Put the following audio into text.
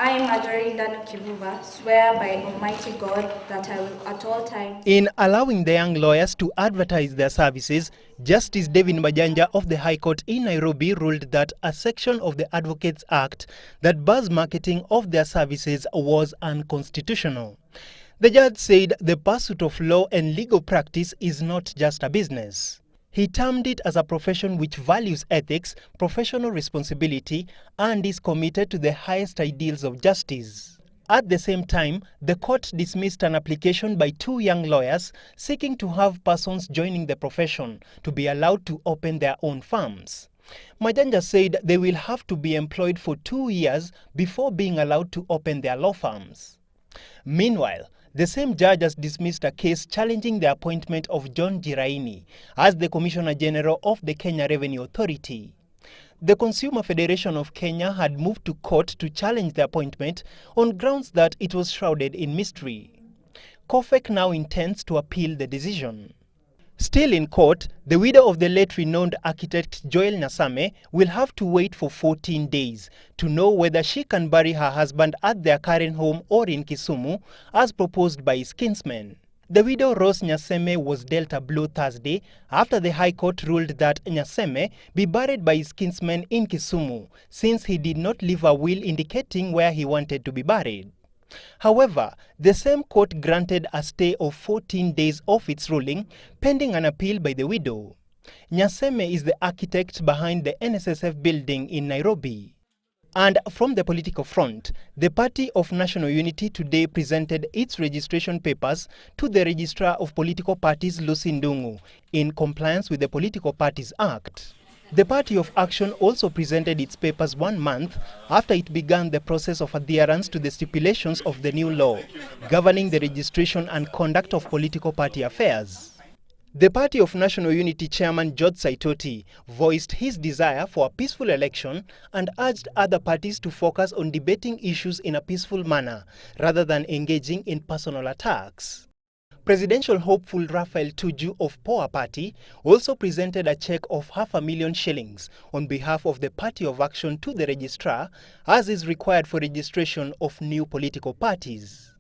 I, Marjorie Danu Kivuva, swear by Almighty God that I will at all times. In allowing the young lawyers to advertise their services, Justice David Majanja of the High Court in Nairobi ruled that a section of the Advocates Act that bars marketing of their services was unconstitutional. The judge said the pursuit of law and legal practice is not just a business. He termed it as a profession which values ethics, professional responsibility, and is committed to the highest ideals of justice. At the same time, the court dismissed an application by two young lawyers seeking to have persons joining the profession to be allowed to open their own firms. Majanja said they will have to be employed for 2 years before being allowed to open their law firms. Meanwhile, the same judge has dismissed a case challenging the appointment of John Njiraini as the Commissioner General of the Kenya Revenue Authority. The Consumer Federation of Kenya had moved to court to challenge the appointment on grounds that it was shrouded in mystery. COFEC now intends to appeal the decision. Still in court, the widow of the late renowned architect Joel Nyasame will have to wait for 14 days to know whether she can bury her husband at their current home or in Kisumu, as proposed by his kinsmen. The widow Rose Nyaseme was dealt a blow Thursday after the High Court ruled that Nyaseme be buried by his kinsmen in Kisumu, since he did not leave a will indicating where he wanted to be buried. However, the same court granted a stay of 14 days of its ruling, pending an appeal by the widow. Nyaseme is the architect behind the NSSF building in Nairobi. And from the political front, the Party of National Unity today presented its registration papers to the Registrar of Political Parties, Lucy Ndungu, in compliance with the Political Parties Act. The Party of Action also presented its papers 1 month after it began the process of adherence to the stipulations of the new law governing the registration and conduct of political party affairs. The Party of National Unity Chairman George Saitoti voiced his desire for a peaceful election and urged other parties to focus on debating issues in a peaceful manner rather than engaging in personal attacks. Presidential hopeful Raphael Tuju of Poa Party also presented a check of $500,000 shillings on behalf of the Party of Action to the registrar, as is required for registration of new political parties.